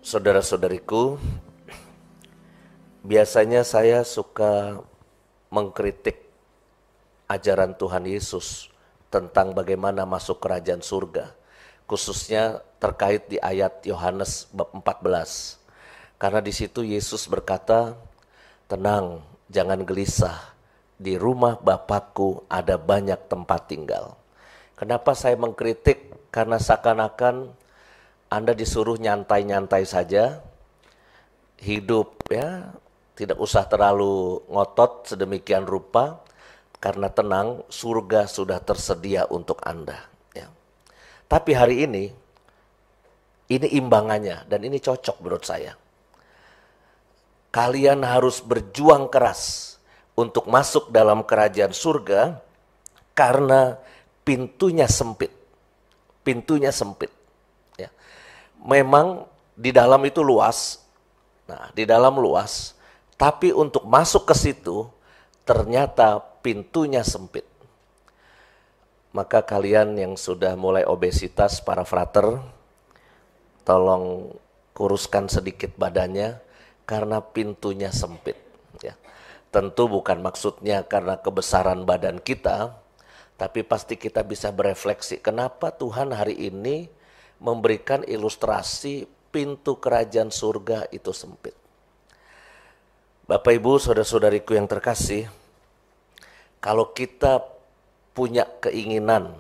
Saudara-saudariku, biasanya saya suka mengkritik ajaran Tuhan Yesus tentang bagaimana masuk kerajaan surga, khususnya terkait di ayat Yohanes bab 14. Karena di situ Yesus berkata, "Tenang, jangan gelisah, di rumah Bapakku ada banyak tempat tinggal." Kenapa saya mengkritik? Karena seakan-akan Anda disuruh nyantai-nyantai saja, hidup ya, tidak usah terlalu ngotot sedemikian rupa, karena tenang, surga sudah tersedia untuk Anda. Ya. Tapi hari ini imbangannya dan ini cocok menurut saya. Kalian harus berjuang keras untuk masuk dalam kerajaan surga karena pintunya sempit. Pintunya sempit. Ya. Memang di dalam itu luas. Nah, di dalam luas, tapi untuk masuk ke situ ternyata pintunya sempit. Maka kalian yang sudah mulai obesitas, para frater, tolong kuruskan sedikit badannya karena pintunya sempit. Ya. Tentu bukan maksudnya karena kebesaran badan kita, tapi pasti kita bisa berefleksi kenapa Tuhan hari ini memberikan ilustrasi pintu kerajaan surga itu sempit. Bapak Ibu, saudara-saudariku yang terkasih, kalau kita punya keinginan,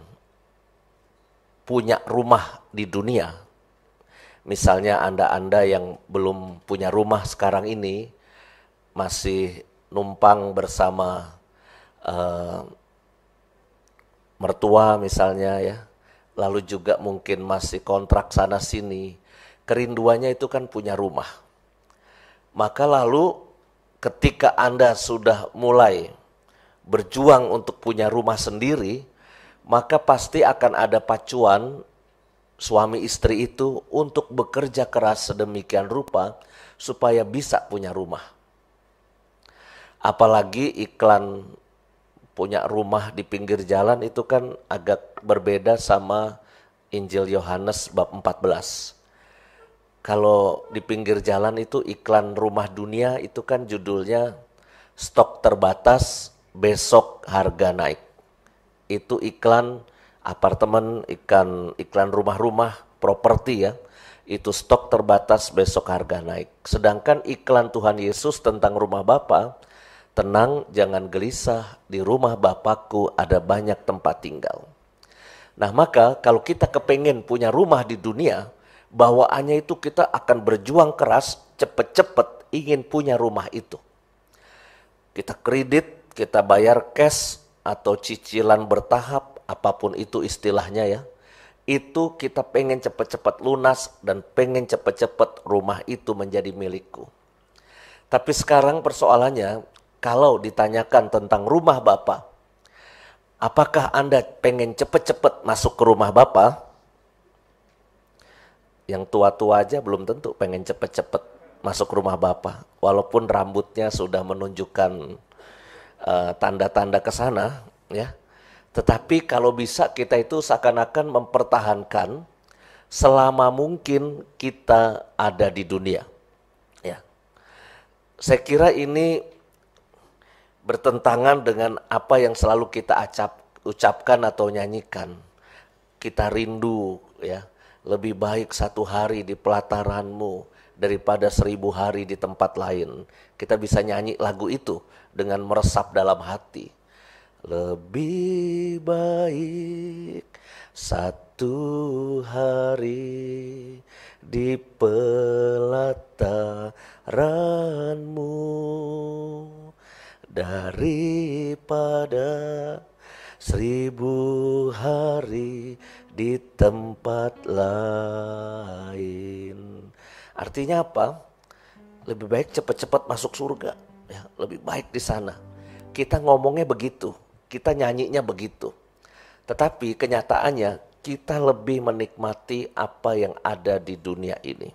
punya rumah di dunia, misalnya Anda yang belum punya rumah sekarang ini, masih numpang bersama mertua misalnya ya, lalu juga mungkin masih kontrak sana sini, kerinduannya itu kan punya rumah. Maka lalu ketika Anda sudah mulai berjuang untuk punya rumah sendiri, maka pasti akan ada pacuan suami istri itu untuk bekerja keras sedemikian rupa supaya bisa punya rumah. Apalagi iklan punya rumah di pinggir jalan itu kan agak berbeda sama Injil Yohanes bab 14. Kalau di pinggir jalan itu iklan rumah dunia itu kan judulnya stok terbatas, besok harga naik. Itu iklan apartemen, iklan rumah-rumah, properti ya. Itu stok terbatas, besok harga naik. Sedangkan iklan Tuhan Yesus tentang rumah Bapa, tenang, jangan gelisah, di rumah Bapakku ada banyak tempat tinggal. Nah maka kalau kita kepengen punya rumah di dunia, bawaannya itu kita akan berjuang keras, cepet-cepet ingin punya rumah itu. Kita kredit, kita bayar cash atau cicilan bertahap, apapun itu istilahnya ya. Itu kita pengen cepet-cepet lunas dan pengen cepet-cepet rumah itu menjadi milikku. Tapi sekarang persoalannya, kalau ditanyakan tentang rumah Bapa, apakah Anda pengen cepet-cepet masuk ke rumah Bapa? Yang tua-tua aja belum tentu pengen cepet-cepet masuk rumah Bapa. Walaupun rambutnya sudah menunjukkan tanda-tanda ke sana, ya. Tetapi kalau bisa kita itu seakan-akan mempertahankan selama mungkin kita ada di dunia. Ya. Saya kira ini bertentangan dengan apa yang selalu kita ucapkan atau nyanyikan. Kita rindu ya, lebih baik 1 hari di pelataranmu daripada 1000 hari di tempat lain. Kita bisa nyanyi lagu itu dengan meresap dalam hati. Lebih baik 1 hari di pelataranmu daripada 1000 hari di tempat lain. Artinya apa? Lebih baik cepat-cepat masuk surga. Ya, lebih baik di sana. Kita ngomongnya begitu, kita nyanyinya begitu. Tetapi kenyataannya kita lebih menikmati apa yang ada di dunia ini.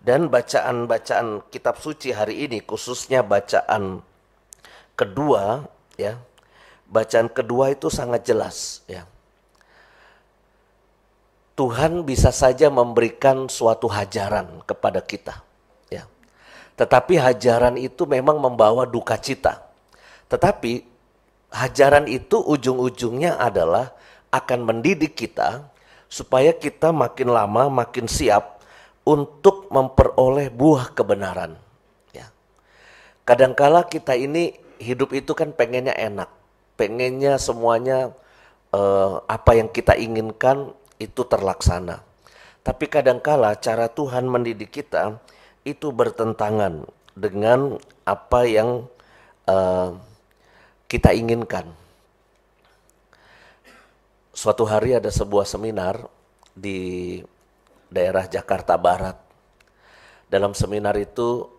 Dan bacaan-bacaan kitab suci hari ini, khususnya bacaan kedua, ya, bacaan kedua itu sangat jelas. Ya. Tuhan bisa saja memberikan suatu hajaran kepada kita, ya. Tetapi hajaran itu memang membawa duka cita. Tetapi hajaran itu ujung-ujungnya adalah akan mendidik kita supaya kita makin lama makin siap untuk memperoleh buah kebenaran. Ya. Kadangkala kita ini hidup itu kan pengennya enak, pengennya semuanya apa yang kita inginkan itu terlaksana. Tapi kadangkala cara Tuhan mendidik kita itu bertentangan dengan apa yang kita inginkan. Suatu hari ada sebuah seminar di daerah Jakarta Barat. Dalam seminar itu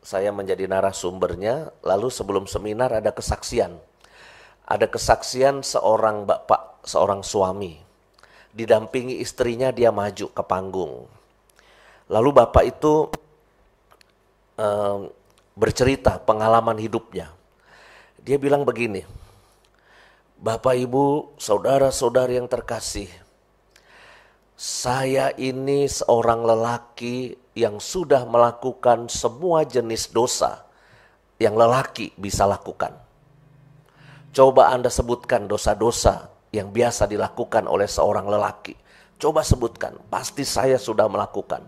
saya menjadi narasumbernya, lalu sebelum seminar ada kesaksian. Ada kesaksian seorang bapak, seorang suami. Didampingi istrinya, dia maju ke panggung. Lalu bapak itu bercerita pengalaman hidupnya. Dia bilang begini, Bapak Ibu, saudara-saudari yang terkasih, saya ini seorang lelaki yang sudah melakukan semua jenis dosa yang lelaki bisa lakukan. Coba Anda sebutkan dosa-dosa yang biasa dilakukan oleh seorang lelaki. Coba sebutkan, pasti saya sudah melakukan.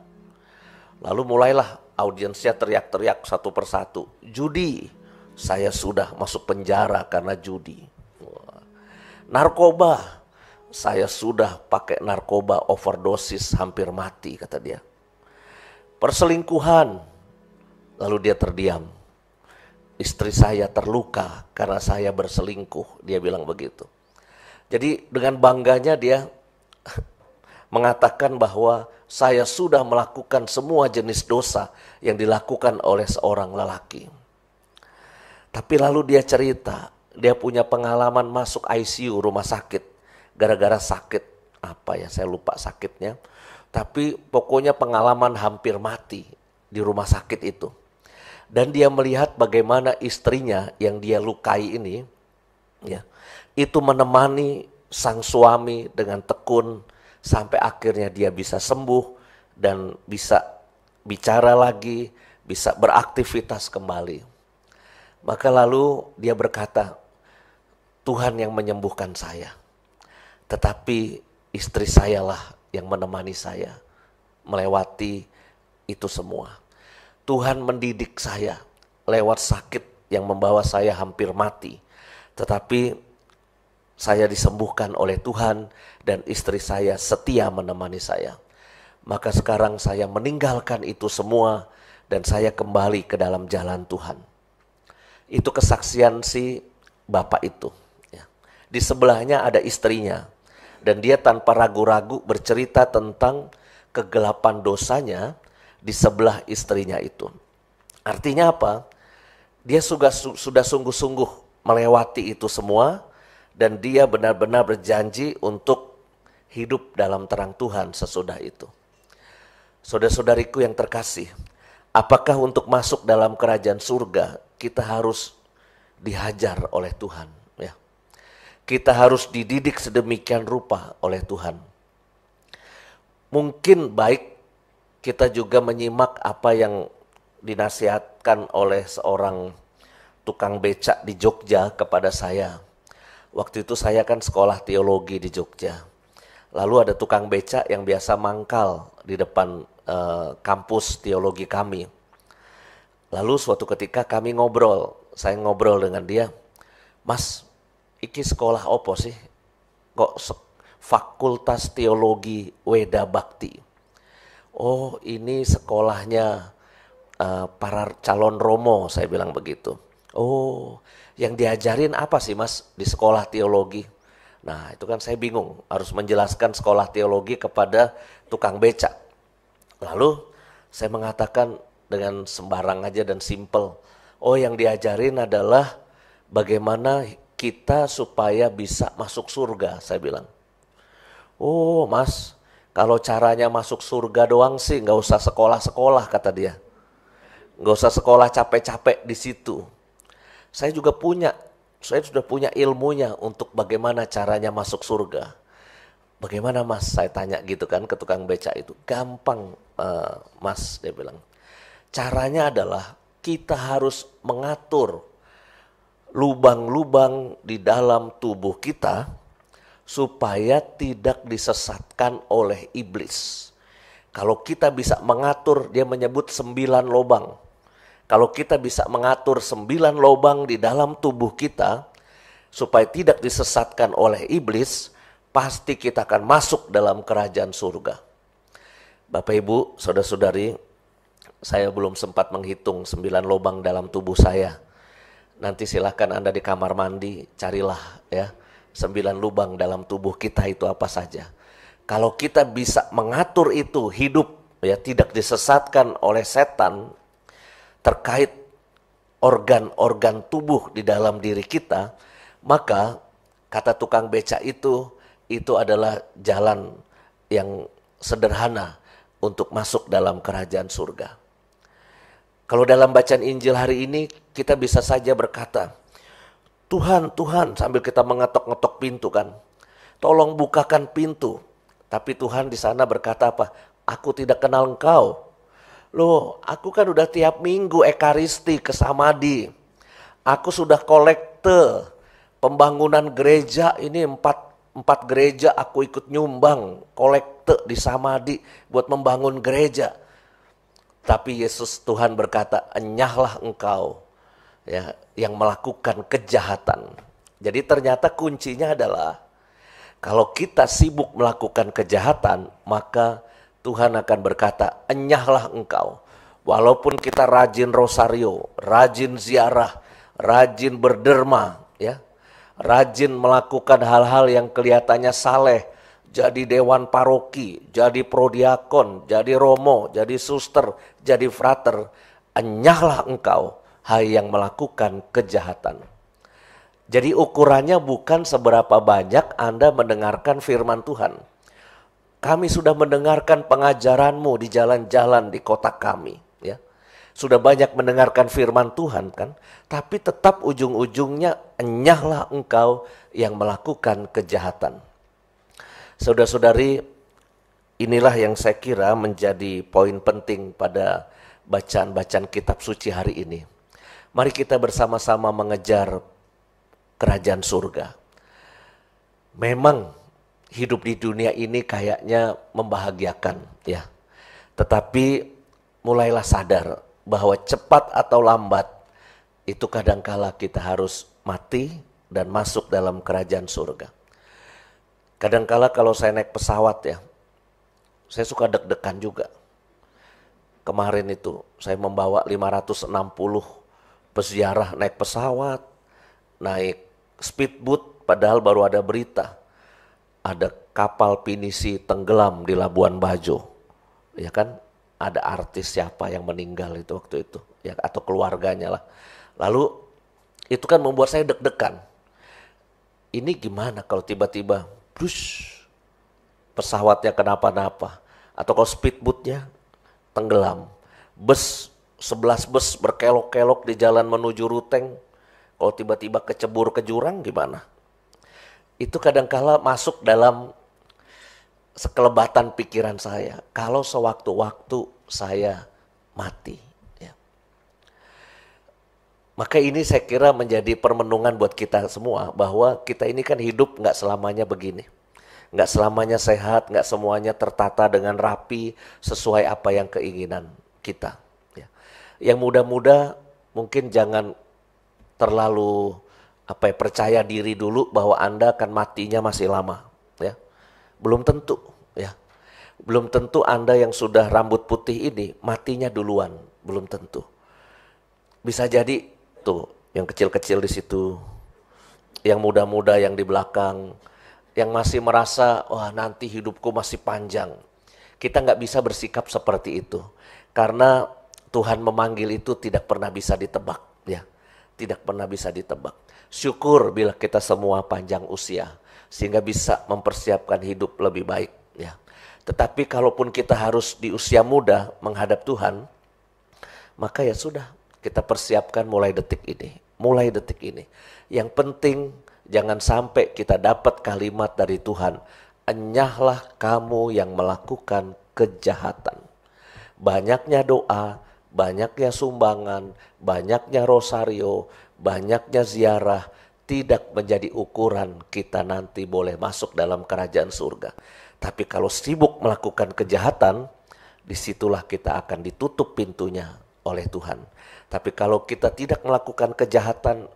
Lalu mulailah audiensnya teriak-teriak satu persatu. Judi, saya sudah masuk penjara karena judi. Narkoba, saya sudah pakai narkoba overdosis hampir mati, kata dia. Perselingkuhan, lalu dia terdiam. Istri saya terluka karena saya berselingkuh, dia bilang begitu. Jadi dengan bangganya dia mengatakan bahwa saya sudah melakukan semua jenis dosa yang dilakukan oleh seorang lelaki. Tapi lalu dia cerita, dia punya pengalaman masuk ICU rumah sakit. Gara-gara sakit, apa ya saya lupa sakitnya. Tapi pokoknya pengalaman hampir mati di rumah sakit itu. Dan dia melihat bagaimana istrinya yang dia lukai ini, ya, itu menemani sang suami dengan tekun sampai akhirnya dia bisa sembuh dan bisa bicara lagi, bisa beraktivitas kembali. Maka lalu dia berkata, Tuhan yang menyembuhkan saya, tetapi istri sayalah yang menemani saya melewati itu semua. Tuhan mendidik saya lewat sakit yang membawa saya hampir mati. Tetapi saya disembuhkan oleh Tuhan dan istri saya setia menemani saya. Maka sekarang saya meninggalkan itu semua dan saya kembali ke dalam jalan Tuhan. Itu kesaksian si bapak itu. Ya. Di sebelahnya ada istrinya. Dan dia tanpa ragu-ragu bercerita tentang kegelapan dosanya di sebelah istrinya itu. Artinya apa? Dia sudah sungguh-sungguh melewati itu semua dan dia benar-benar berjanji untuk hidup dalam terang Tuhan sesudah itu. Saudara-saudariku yang terkasih, apakah untuk masuk dalam kerajaan surga kita harus dihajar oleh Tuhan? Ya. Kita harus dididik sedemikian rupa oleh Tuhan. Mungkin baik kita juga menyimak apa yang dinasihatkan oleh seorang tukang becak di Jogja kepada saya. Waktu itu saya kan sekolah teologi di Jogja. Lalu ada tukang becak yang biasa mangkal di depan kampus teologi kami. Lalu suatu ketika kami ngobrol, saya ngobrol dengan dia, Mas, iki sekolah opo sih? Kok Fakultas Teologi Weda Bakti? Oh, ini sekolahnya para calon romo, saya bilang begitu. Oh, yang diajarin apa sih Mas di sekolah teologi? Nah, itu kan saya bingung, harus menjelaskan sekolah teologi kepada tukang becak. Lalu saya mengatakan dengan sembarang aja dan simple, oh yang diajarin adalah bagaimana kita supaya bisa masuk surga, saya bilang. Oh Mas, kalau caranya masuk surga doang sih nggak usah sekolah-sekolah, kata dia. Nggak usah sekolah capek-capek di situ. Saya sudah punya ilmunya untuk bagaimana caranya masuk surga. Bagaimana Mas? Saya tanya gitu kan ke tukang beca itu. Gampang Mas, dia bilang. Caranya adalah kita harus mengatur lubang-lubang di dalam tubuh kita supaya tidak disesatkan oleh iblis. Kalau kita bisa mengatur, dia menyebut 9 lubang. Kalau kita bisa mengatur 9 lubang di dalam tubuh kita supaya tidak disesatkan oleh iblis, pasti kita akan masuk dalam kerajaan surga. Bapak Ibu, saudara-saudari, saya belum sempat menghitung 9 lubang dalam tubuh saya. Nanti silakan Anda di kamar mandi, carilah ya 9 lubang dalam tubuh kita itu apa saja. Kalau kita bisa mengatur itu hidup ya tidak disesatkan oleh setan terkait organ-organ tubuh di dalam diri kita, maka kata tukang beca itu adalah jalan yang sederhana untuk masuk dalam kerajaan surga. Kalau dalam bacaan Injil hari ini kita bisa saja berkata, Tuhan, Tuhan, sambil kita mengetok-ngetok pintu kan, tolong bukakan pintu. Tapi Tuhan di sana berkata apa? Aku tidak kenal engkau. Loh, aku kan udah tiap minggu ekaristi ke Samadi. Aku sudah kolekte pembangunan gereja ini 4 gereja aku ikut nyumbang kolekte di Samadi buat membangun gereja. Tapi Yesus Tuhan berkata, enyahlah engkau ya yang melakukan kejahatan. Jadi ternyata kuncinya adalah kalau kita sibuk melakukan kejahatan, maka Tuhan akan berkata, enyahlah engkau. Walaupun kita rajin rosario, rajin ziarah, rajin berderma, ya, rajin melakukan hal-hal yang kelihatannya saleh, jadi dewan paroki, jadi prodiakon, jadi romo, jadi suster, jadi frater, enyahlah engkau, hai yang melakukan kejahatan. Jadi ukurannya bukan seberapa banyak Anda mendengarkan firman Tuhan. Kami sudah mendengarkan pengajaranmu di jalan-jalan di kota kami, ya. Sudah banyak mendengarkan firman Tuhan kan, tapi tetap ujung-ujungnya enyahlah engkau yang melakukan kejahatan. Saudara-saudari, inilah yang saya kira menjadi poin penting pada bacaan-bacaan kitab suci hari ini. Mari kita bersama-sama mengejar kerajaan surga. Memang hidup di dunia ini kayaknya membahagiakan ya. Tetapi mulailah sadar bahwa cepat atau lambat itu kadangkala kita harus mati dan masuk dalam kerajaan surga. Kadangkala kalau saya naik pesawat ya, saya suka deg-degan juga. Kemarin itu saya membawa 560 peziarah naik pesawat, naik speedboat, padahal baru ada berita. Ada kapal pinisi tenggelam di Labuan Bajo. Ya kan, ada artis siapa yang meninggal itu waktu itu, ya, atau keluarganya lah. Lalu itu kan membuat saya deg-degan. Ini gimana kalau tiba-tiba pesawatnya kenapa-napa, atau kalau speedboatnya tenggelam, 11 bus berkelok-kelok di jalan menuju Ruteng, kalau tiba-tiba kecebur ke jurang gimana? Itu kadangkala masuk dalam sekelebatan pikiran saya. Kalau sewaktu-waktu saya mati. Ya. Maka ini saya kira menjadi permenungan buat kita semua. Bahwa kita ini kan hidup gak selamanya begini. Gak selamanya sehat, gak semuanya tertata dengan rapi sesuai apa yang keinginan kita. Ya. Yang muda-muda mungkin jangan terlalu percaya diri dulu bahwa Anda akan matinya masih lama, ya. Belum tentu, ya. Belum tentu Anda yang sudah rambut putih ini matinya duluan, belum tentu. Bisa jadi tuh yang kecil-kecil di situ, yang muda-muda yang di belakang, yang masih merasa wah nanti hidupku masih panjang. Kita nggak bisa bersikap seperti itu, karena Tuhan memanggil itu tidak pernah bisa ditebak, ya. Tidak pernah bisa ditebak. Syukur bila kita semua panjang usia sehingga bisa mempersiapkan hidup lebih baik ya. Tetapi kalaupun kita harus di usia muda menghadap Tuhan, maka ya sudah, kita persiapkan mulai detik ini. Mulai detik ini. Yang penting jangan sampai kita dapat kalimat dari Tuhan, enyahlah kamu yang melakukan kejahatan. Banyaknya doa, banyaknya sumbangan, banyaknya rosario, banyaknya ziarah tidak menjadi ukuran kita nanti boleh masuk dalam kerajaan surga. Tapi kalau sibuk melakukan kejahatan, disitulah kita akan ditutup pintunya oleh Tuhan. Tapi kalau kita tidak melakukan kejahatan,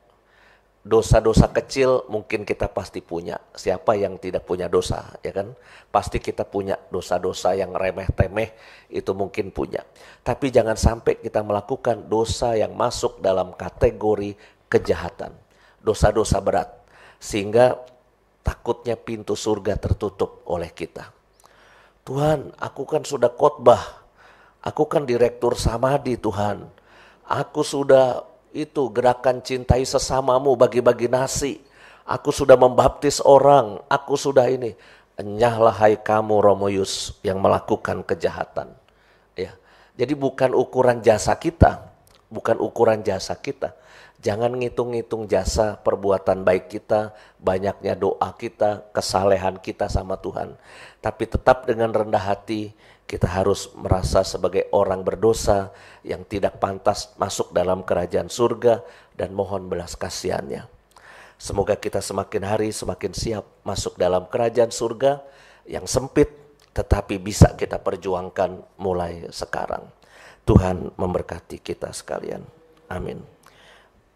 dosa-dosa kecil mungkin kita pasti punya. Siapa yang tidak punya dosa, ya kan? Pasti kita punya dosa-dosa yang remeh-temeh, itu mungkin punya. Tapi jangan sampai kita melakukan dosa yang masuk dalam kategori kejahatan. Dosa-dosa berat. Sehingga takutnya pintu surga tertutup oleh kita. Tuhan, aku kan sudah khotbah. Aku kan direktur Samadhi, Tuhan. Aku sudah itu gerakan cintai sesamamu, bagi-bagi nasi. Aku sudah membaptis orang, aku sudah ini. Enyahlah hai kamu Romoyus yang melakukan kejahatan. Ya. Jadi bukan ukuran jasa kita, bukan ukuran jasa kita. Jangan ngitung-ngitung jasa perbuatan baik kita, banyaknya doa kita, kesalehan kita sama Tuhan. Tapi tetap dengan rendah hati, kita harus merasa sebagai orang berdosa yang tidak pantas masuk dalam kerajaan surga dan mohon belas kasihannya. Semoga kita semakin hari semakin siap masuk dalam kerajaan surga yang sempit tetapi bisa kita perjuangkan mulai sekarang. Tuhan memberkati kita sekalian. Amin.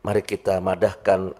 Mari kita madahkan